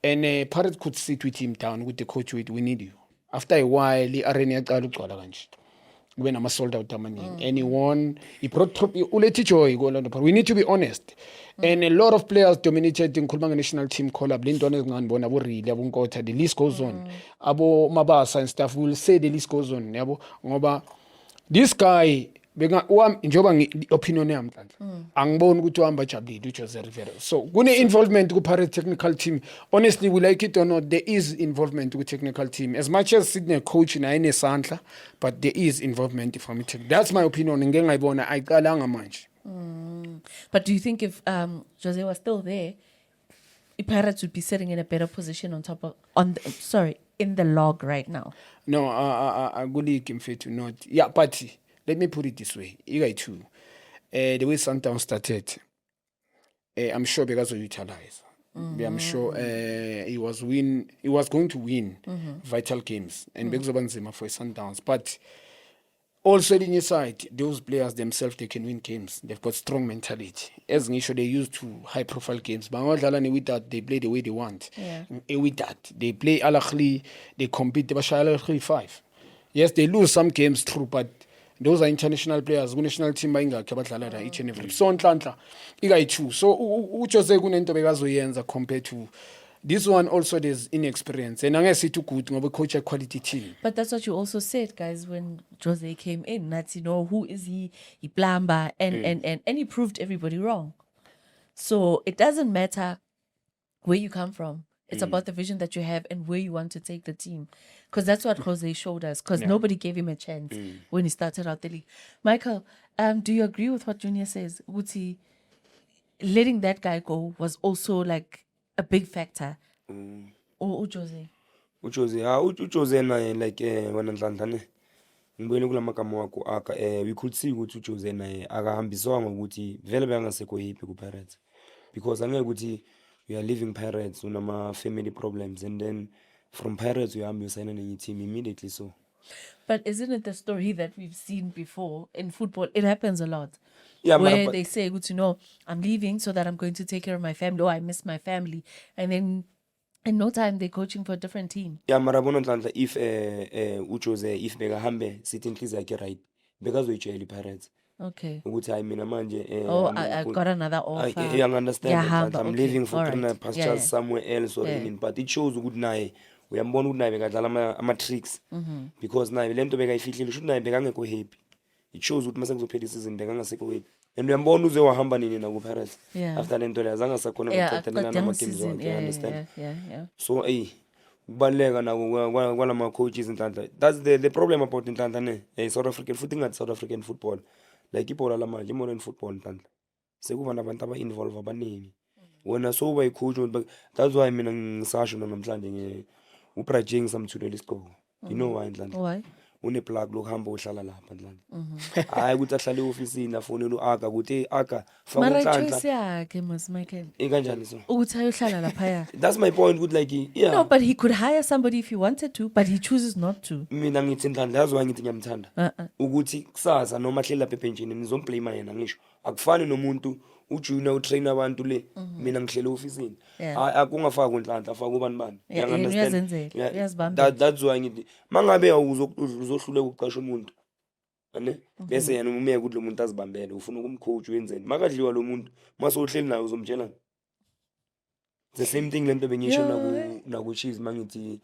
And Pirates could sit with him down with the coach, we need you. After a while, i-arena yaqala ukugcwala kanje. Kube nama-sold out amaningi. And he won. He brought ulethi joy ko-Orlando Pirates. We need to be honest. And a lot of players dominated ngikhuluma nge-national team call-up. Le ntwana ezinganibona abo-Riley, abo-Nkotha, the list goes on. Abo-Mabasa and stuff, we will say the list goes on. Yabo? Ngoba this guy, njengoba opinion yami Nhlanhla, angiboni ukuthi uhamba jabulile uJose Rivera. So kune involvement ku-Pirates technical team. Honestly, we like it or not, there is involvement with technical team. As much as Sydney coach na inesandla, but there is involvement from it. That's my opinion. Ngeke ngayibona ayiqalanga manje. But do you think if Jose was still there, the Pirates would be sitting in a better position on top of in the log right now? No, I good mfethu not. Yeah, but let me put it this way. The way Sundown started, I'm sure because of utilize. I'm sure he was going to win vital games and Begzobanzima for Sundowns. But also in your side, those players themselves, they can win games. They've got strong mentality. As Nisho, they used to high profile games. But with that, they play the way they want. Yeah. With that, they play Al-Akhli, they compete, they Al-Akhli 5. Yes, they lose some games, true, but those are international players. National team each and every. So Nhlanhla, iga-2. So uJose kunento bekazoyenza compared to this one. Also, there's inexperience, and angesithi too good ngoba coach a quality team. But that's what you also said, guys, when Jose came in. That's, who is he? He plamba, and he proved everybody wrong. So it doesn't matter where you come from. It's about the vision that you have and where you want to take the team. Because that's what Jose showed us. Because nobody gave him a chance when he started out the league. Michael, do you agree with what Junior says? Uti, letting that guy go was also like a big factor. Or Jose? Jose na like when Nhlanhla ngibuyele kulamagama wakho aka we could see ukuthi uJose naye akahambiswanga ukuthi vele bekangasekho happy kuPirates, because angeke ukuthi you are leaving Pirates unama family problems and then from Pirates uyahambe usayina nenye team immediately. So But isn't it the story that we've seen before in football? It happens a lot. yeah, Where but they say, good to know, I'm leaving so that I'm going to take care of my family. Oh, I miss my family. And then in no time, they're coaching for a different team. yeah, mara bona Nhlanhla if uJose if bekahambe sithi inhliziyo yakhe right bekazoyitshela iPirates Okay. ukuthi hayi mina manje Oh, I got another offer. I understand that, Ngiyahamba, Nhlanhla, I'm okay, leaving for alright. greener pastures Yeah, yeah. somewhere else or Yeah. in, but it shows ukuthi naye uyambona ukuthi naye bekadlala ama-tricks because naye lento bekayifihlile shuthi naye bekangekho happy. It shows ukuthi mase kuzophela isizini bekangasekho happy and uyambona uze wahamba nini na kuPirates Yeah. after lento leyo azange asakhona Yeah, ukuqedelela aqeda nama-games season. wakhe, you understand. Yeah. So kubaluleka nako kwalama coaches Nhlanhla, that's the problem about Nhlanhla ne South African futhi ngathi South African football like ibhola lamanje modern football Nhlanhla sekuba nabantu aba-involve abaningi wena so uba i-coach that's why mina ngisasho namhlanje uBrajeng ngisamthulela isigqoko. You know why Nhlanhla? Why? Uneplug lokuhamba uhlala lapha Nhlanhla. Hayi ukuthi ahlale e-ofisini afonele u-Aka ukuthi hey Aka faka Mara uNhlanhla choice yakhe, Ms. Michael. kanjani so. Ukuthi ayohlala laphaya. That's my point ukuthi like yeah. No, but he could hire somebody if he wanted to, but he chooses not to. Mina ngithi Nhlanhla yazi why ngithi ngiyamthanda ukuthi kusasa noma hlela lapha ebenchini nizomblame yena ngisho akufani nomuntu ujunior utrain abantu le mina ngihlela ofisini akungafaki uNhlanhla afaka ubani bani. Yeah, uyazenzela, uyazibambela. That's why ngithi mangabe uzohluleka ukuqasha umuntu ane bese yena umeke ukuthi lo muntu azibambele ufuna ukumcoach wenzeni makadliwa lo muntu mase uhleli naye uzomtshela the same thing lento bengisho naku Chiefs mangithi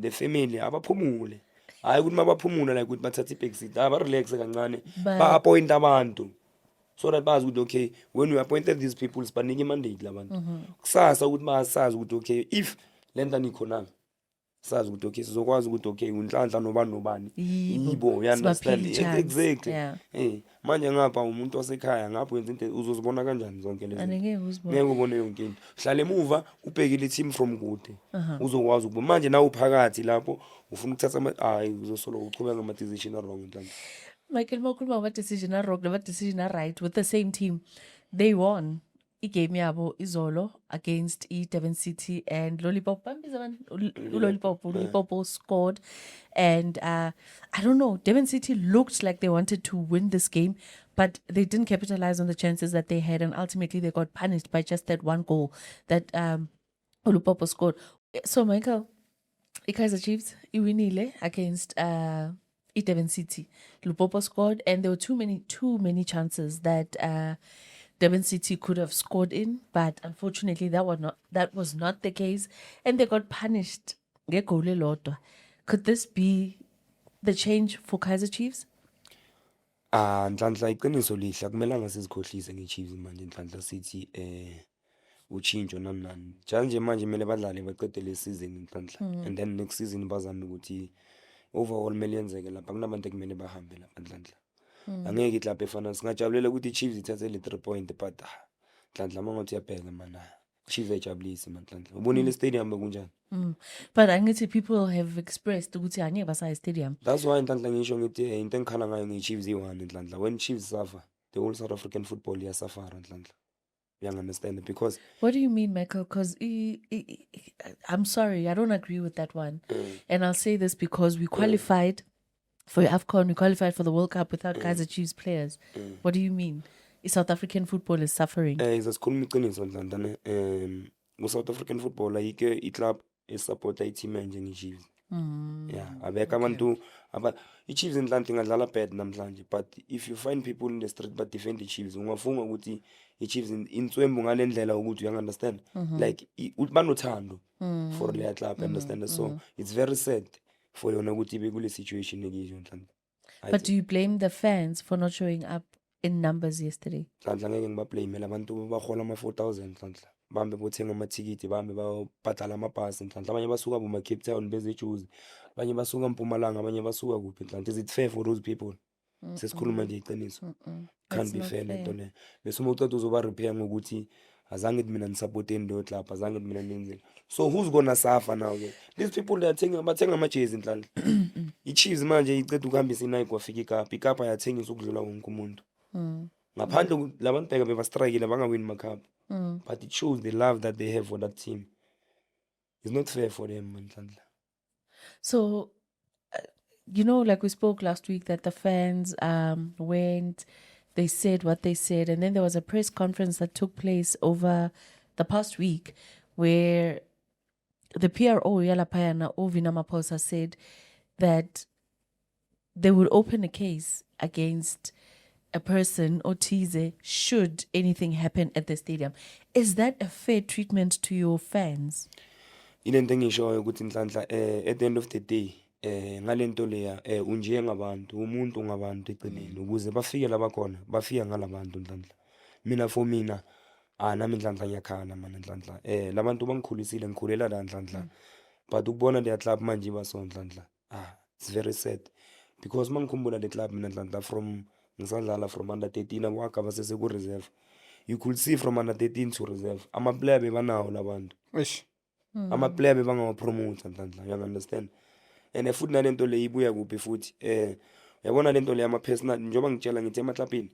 the family abaphumule hayi ukuthi mabaphumula like ukuthi bathatha iback seat aba relax kancane ba appoint abantu so that bazi ukuthi okay when we appointed these people sibanike mandate labantu kusasa ukuthi basazi ukuthi okay if lento nikhona sazi ukuthi okay sizokwazi ukuthi okay uNhlanhla nobani yibo you understand exactly. Manje ngapha umuntu wasekhaya ngapha wenza into uzozibona kanjani zonke lezi Angeke uzibone. ngeke ubone yonke into hlala emuva ubhekile team from kude uzokwazi ukuba manje nawe uphakathi lapho ufuna ukuthatha hayi uzosolo uchubeka ama decision wrong Nhlanhla. Michael Mokulma, what decision are wrong, what decision are right with the same team. They won igame yabo izolo against Durban City and Lollipop. Lollipop scored, and I don't know. Durban City looked like they wanted to win this game, but they didn't capitalize on the chances that they had, and ultimately they got punished by just that one goal that Lollipop scored. So Michael, Kaizer Chiefs iwinile against Durban City. Lupopo scored, and there were too many chances that Durban City could have scored in, but unfortunately that was not the case, and they got punished. Ngegoli elodwa. Could this be the change for Kaizer Chiefs? Nhlanhla iqiniso lihle akumelanga sizikhohlise ngeChiefs manje Nhlanhla sithi uchinjo nani nje manje kumele badlale baqedele season Nhlanhla and then next season bazame ukuthi overall mele lapha kunabantu ekumele bahambe lapha Nhlanhla. Angeke iClub efana singajabulela ukuthi iChiefs ithathe le 3 point but Nhlanhla mangathi uyabheka mana Chiefs ejabulisi man Nhlanhla. Ubonile stadium bekunjani? But angithi people have expressed ukuthi angeke basaya stadium. That's why Nhlanhla ngisho ngithi into engikhala ngayo ngeChiefs i1 Nhlanhla. When Chiefs suffer the whole South African football iyasuffer Nhlanhla. You understand it? Because what do you mean, Michael? Because I'm sorry, I don't agree with that one. And I'll say this because we qualified for AFCON, we qualified for the World Cup without Kaizer Chiefs players. What do you mean? South African football is suffering. Izasikhuluma iqiniso Nhlanhla ne South African football ayike iClub esupporta i-team enje ngeChiefs. Yeah, abeka abantu iChiefs Nhlanhla ingadlala bad namhlanje, but if you find people in the street but defend the Chiefs ungafunga ukuthi iChiefs intswembu ngalendlela ukuthi you understand like banothando for their club, understand. So it's very sad for yona ukuthi ibe kule situation ekisho Nhlanhla. But do you blame the fans for not showing up in numbers yesterday? Nhlanhla ngeke ngibablame labantu bahola ama 4,000 Nhlanhla. Bambe bothenga amathikiti bambe babhadala amabhasi Nhlanhla. Abanye basuka boma Cape Town bezeJuzi, abanye basuka eMpumalanga, abanye basuka kuphi Nhlanhla. Is it fair for those people? Sesikhuluma nje iqiniso. Can't be fair lento le. Bese uma uceda uzoba repair ngokuthi azange mina nisupport endo club, azange mina nenzeni. So who's gonna suffer now? These people they are bathenga amajezi Nhlanhla. i-Chiefs manje iceda ukuhambisa inayi kwafika ikapa, ikapa yathengisa ukudlula wonke umuntu. Ngaphandle labantu bheka bebastrikile bangawini makhapha. But it shows the love that they have for that team. It's not fair for them, Nhlanhla. So, you know, like we spoke last week that the fans went, they said what they said, and then there was a press conference that took place over the past week where the PRO, Yala Payana, Ovina Maposa, said that they would open a case against a person or Tize should anything happen at the stadium. Is that a fair treatment to your fans? Inento engishoyo ukuthi Nhlanhla at the end of the day ngalento leya unje ngabantu umuntu ngabantu eceleni ukuze bafike labakhona bafika ngalabantu Nhlanhla. Mina for mina nami Nhlanhla ngiyakhala mana Nhlanhla labantu bangikhulisile ngikhulela la Nhlanhla, but ukubona le club manje baso Nhlanhla it's very sad because mangikhumbula le club mina Nhlanhla from ngisadlala from under 13 waka basese ku reserve, you could see from under 13 to reserve ama player bebanawo labantu ama player bebangawa promote Nhlanhla, you understand. And futhi nalento le ibuya kuphi futhi uyabona lento le ama personal njengoba ngitshela ngithi emaklapini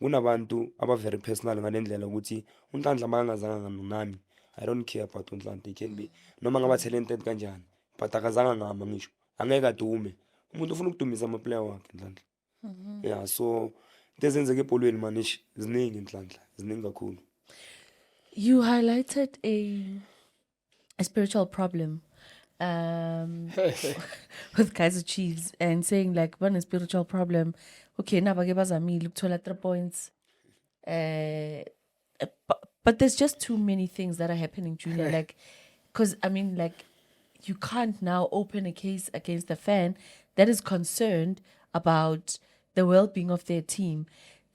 kunabantu aba very personal ngalendlela ukuthi uNhlanhla mangazanga nami, I don't care about uNhlanhla, he can be noma ngaba talented kanjani but akazanga ngama ngisho angeke adume, umuntu ufuna ukudumisa ama player wakhe Nhlanhla. Yeah, so intezenzeke ebholweni manish ziningi Nhlanhla, ziningi kakhulu. You highlighted a spiritual problem with Kaizer Chiefs and saying like one a spiritual problem. Okay, now bazamile ukuthola 3 points. But there's just too many things that are happening, Junior. Like, because I mean, like, you can't now open a case against a fan that is concerned about the well-being of their team.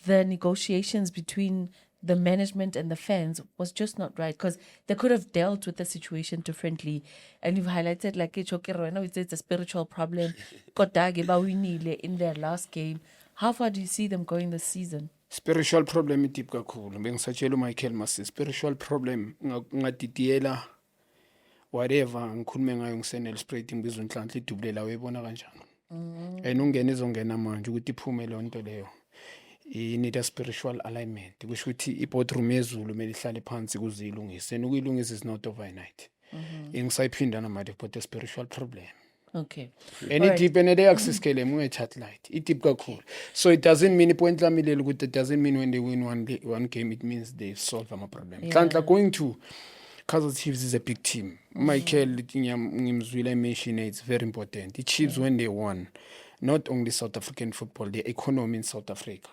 The negotiations between the management and the fans was just not right because they could have dealt with the situation differently. And you've highlighted like it's a spiritual problem. In their last game. How far do you see them going this season? Spiritual problem deep kakhulu. Bengisatshela uMichael Masi spiritual problem ngadidiyela whatever ngikhulume ngayo ngisenel spread ngibizwa Nhlanhla idublela wayibona kanjani. And ungena izongena manje ukuthi iphume le nto leyo. You need a spiritual alignment. Kusho ukuthi iboardroom yezulu kumele ihlale phansi kuzilungise. Ukuyilungisa is not overnight. Ngisayiphinda namanje but a spiritual problem. Okay. And it deep and the access scale mu chat light. It deep kakhulu. So it doesn't mean point la milele ukuthi it doesn't mean when they win one game it means they solve my problem. Nhlanhla going to Kaizer Chiefs is a big team. Michael ngimzwile mention it's very important. The Chiefs when they won not only South African football, the economy in South Africa.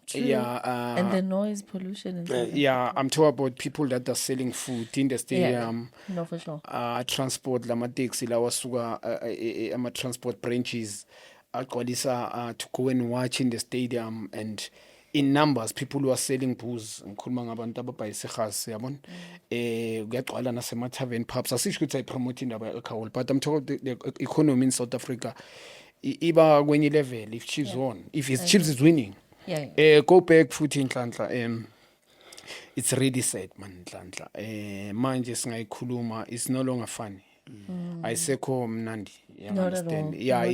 True. Yeah, and the noise pollution and stuff. Yeah, I'm talking about people that are selling food in the stadium. Yeah, no, for sure. Transport, lama taxi, lawa suga, ama transport branches, to go and watch in the stadium, and in numbers, people who are selling booze. Ngikhuluma ngabantu ababayisehasi, yabona. Kuyagcwala nasema tavern pubs. Asisho ukuthi I promote indaba alcohol, but I'm talking about the economy in South Africa. Iba kwenye level if Chiefs won. If Chiefs is winning. Yeah. Go back futhi Nhlanhla. It's really sad man Nhlanhla. Manje singayikhuluma it's no longer funny. Ayisekho mnandi. You understand? Yeah,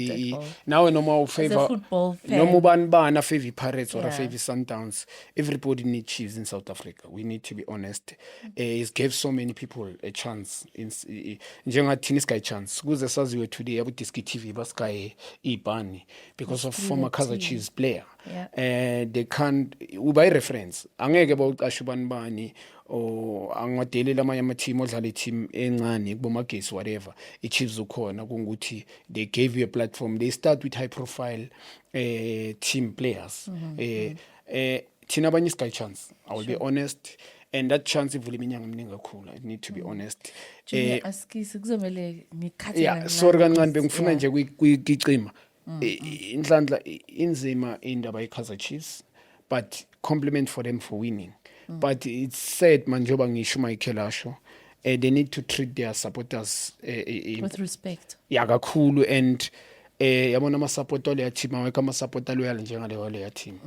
now no more favor football fan. No more ban favor Pirates or a favor Sundowns. Everybody needs Chiefs in South Africa. We need to be honest. It gave so many people a chance in njengathi nisky chance. Kuze saziwe today about this TV basky ibani because of former Kaizer Chiefs player. Yeah. They can't by reference. Angeke bawuqashubani bani or angadelela amanye ama team odlala team encane kubomagesi whatever. iChiefs ukhona kunguthi they gave you a platform. They start with high profile team players. Thina abanye sky chance. I will be honest. And that chance ivula iminyaka eminingi kakhulu. I need to be honest. Askisi kuzomela ngikhathi yeah, sorry kancane bengifuna nje kuyicima. Inhlanhla inzima indaba yeKaizer Chiefs, but compliment for them for winning. But it's sad manjoba ngisho Michael asho they need to treat their supporters with respect. Yeah, kakhulu and yabona ama supporter le team aweka ama supporter loyal njengale wale team.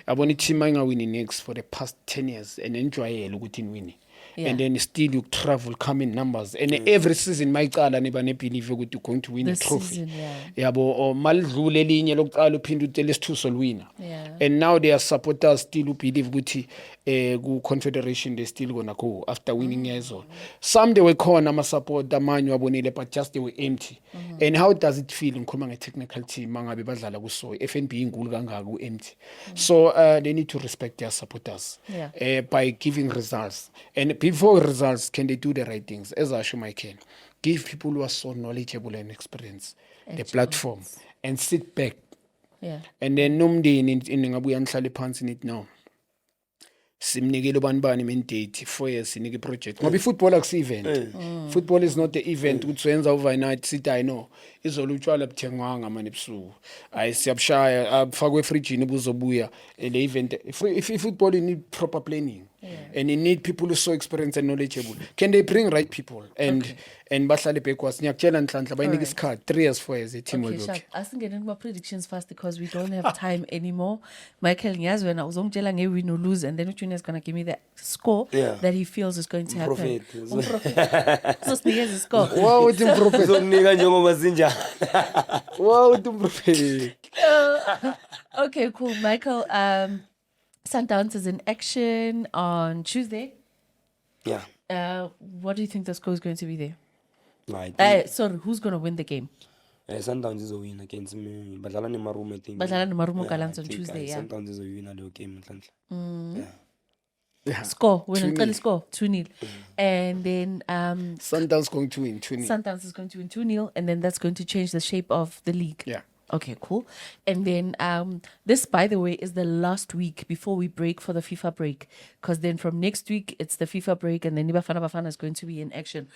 Yabona team ayingawini next for the past 10 years and enjoyele ukuthi inwini. Yeah. and then still you travel, come in numbers. And every season, my child, and even believe you're going to win This a trophy. season, yeah. Yabo, or malidlule elinye lokuqala uphinde utele sithuso lwina. Yeah. And now their supporters still believe ukuthi ku confederation they still gonna go after winning years all. Some they were khona ama support amanye wabonile but just they were empty. And how does it feel ngikhuluma nge technical team mangabe badlala ku so FNB inkulu kangaka ku empty. So they need to respect their supporters Yeah. by giving results. And before results can they do the right things as Ashu Michael. Give people who are so knowledgeable and experienced the platform and sit back. Yeah. And then nomndeni ningabuya nihlale phansi nithi no simnikele ubani mandate 4 years sinike project ngoba ifootball akusi event. Football is not the event ukuthi wenza overnight sithi I know izolo utshwala buthengwanga manje ebusuku hayi siyabushaya abufakwe efridgini buzobuya le event. If football you need proper planning and you need people who are so experienced and knowledgeable. Can they bring right people and bahlale backwards ngiyakutshela nhlanhla bayinike isikhathi 3 years 4 years team will Okay, work. Sharp. Asingene kuma predictions fast because we don't have time anymore. Michael ngiyazi wena uzongitshela nge-win or lose and then Junior is going to give me the score that he feels is going to happen. So snikeze score. Wow, uthi improvement. Uzokunika njengoba zinjani. Wow, uthi improvement. Okay, cool. Michael, Sundowns is in action on Tuesday. Yeah. What do you think the score is going to be there? Right. Sorry, who's going to win the game? Sundowns izowina against me. Badlala neMarumo I think. Badlala neMarumo Yeah, Gallants I on think, Tuesday, yeah. Sundowns izowina leyo game nhlanhla. Yeah. Yeah. Score, win 2-0. and score 2-0. And then Sundowns going to win 2-0. Sundowns is going to win 2-0, and then that's going to change the shape of the league. Yeah. Okay, cool. And then this, by the way, is the last week before we break for the FIFA break. Because then from next week, it's the FIFA break, and then Bafana Bafana is going to be in action.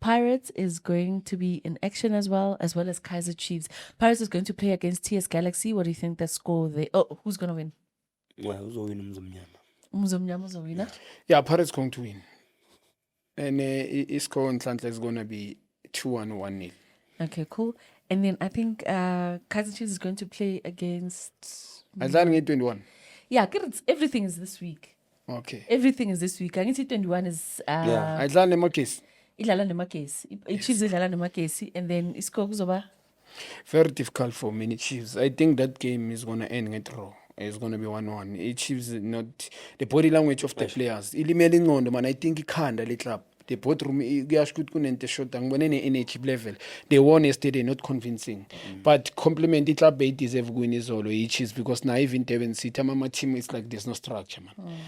Pirates is going to be in action as well as Kaizer Chiefs. Pirates is going to play against TS Galaxy. What do you think the score there? Oh, who's going to win? Well, uzowina umzomnyama. Mzomnyama uzowina? Yeah, Pirates going to win. And his score on Atlanta is going to be 2-1 or 1-0. Okay, cool. And then I think Kaizer Chiefs is going to play against... Adlala 21. Yeah, everything is this week. Okay. Everything is this week. I think 21 is... Yeah. Adlala nemakesi. Idlala nemakesi. Chiefs idlala nemakesi. And then iskoko kuzoba? Very difficult for many Chiefs. I think that game is going to end a draw. It's going to be 1-1. Chiefs not... The body language of the players. Ilimele ingqondo man. I think ikhanda le club. The boardroom, kuyasho ukuthi kunento shota ngibone ne-energy level. They won yesterday, not convincing. But compliment club they deserve win izolo Chiefs because now even Devon City ama team is like there's no structure man.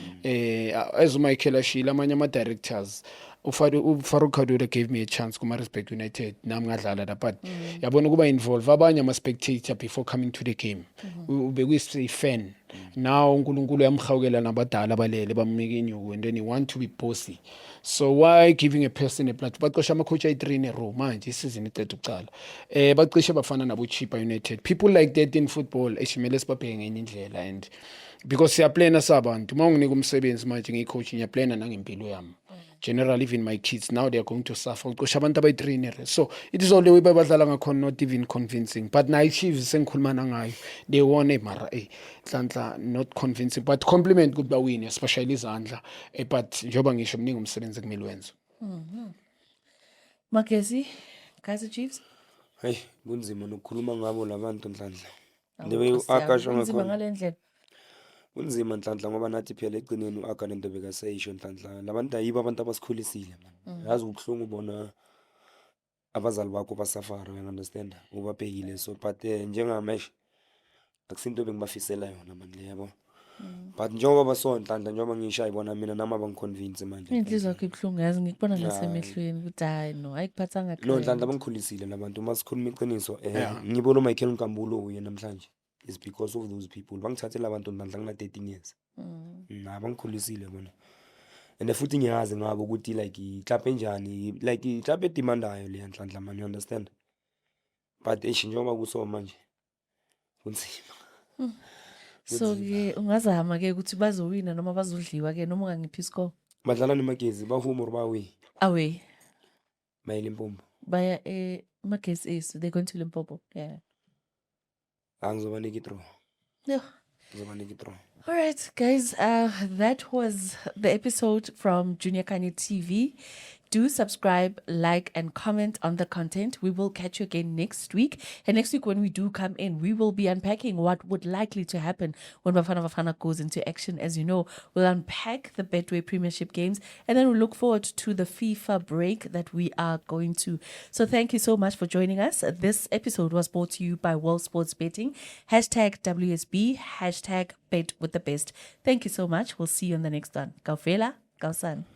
As Michael ashila amanye ama directors Farouk Kadura gave me a chance kuma Respect United nami ngadlala la but yabona kuba involve abanye ama spectator before coming to the game. Ube kuyi fan. Now uNkulunkulu yamhawukela nabadala balele bamnika inyuku and then he want to be bossy. So why giving a person a platform? Baqosha ama coach ay3 in a row manje isizini iqeda ukuqala. Baqishe bafana nabo Chippa United. People like that in football esimele sibabheke ngenye indlela and because siyaplana sabantu mawunginika umsebenzi manje ngicoach ngiyaplana nangempilo yami. Generally even my kids now they are going to suffer uqosha abantu abayi3 in a row. So it is all the way babadlala ngakhona not even convincing but na Chiefs sengikhulumana ngayo they won mara Atlanta not convincing but compliment ukuthi bawine especially izandla but njoba ngisho mningi umsebenzi kumele wenze. Makesi, Kaizer Chiefs? Hey, kunzima nokukhuluma ngabo labantu nhlanhla. The Awu, way Nkosi yami, uakasho kunzima ngakhona. ngale ndlela. Kunzima nhlanhla ngoba nathi phela eqineni uaka lento bekaseyisho nhlanhla. Labantu ayibo abantu abasikhulisile man. Yazi ukuhlungu ubona abazali bakho basafara, you understand? Ubabhekile so but njengamanje akusinto bengibafisela yona man le yabo. But njengoba baso nhlanhla njengoba ngisho ayibona mina nami abangiconvince manje. Inhliziyo yakho ibuhlungu yazi ngikubona nasemehlweni ukuthi hayi no ayikuphathanga kahle. No nhlanhla bangikhulisile labantu masikhuluma iqiniso ngibona uMichael Nkambulo uye namhlanje is because of those people bangithathela abantu nhlanhla ngina 13 years. Bangikhulisile bona. And futhi ngiyazi ngabo ukuthi like iclub enjani like iclub edimandayo le nhlanhla man you understand. But njengoba kuso manje kunzima. So ke ungazama ke ukuthi bazowina noma bazodliwa ke noma ungangiphi score. Badlala neMagezi bahuma or bawe Away. Limpopo. Baya Makesi is they're going to Limpopo. Yeah. Angizobanika draw. Yeah. Ngizobanika draw. All right, guys, that was the episode from Junior Kanye TV. Do subscribe, like, and comment on the content. We will catch you again next week. And next week, when we do come in, we will be unpacking what would likely to happen when Bafana Bafana goes into action. As you know, we'll unpack the Betway Premiership games, and then we'll look forward to the FIFA break that we are going to. So thank you so much for joining us. This episode was brought to you by World Sports Betting. Hashtag WSB, hashtag Bet with the Best. Thank you so much. We'll see you on the next one. Kaufela, Kausan.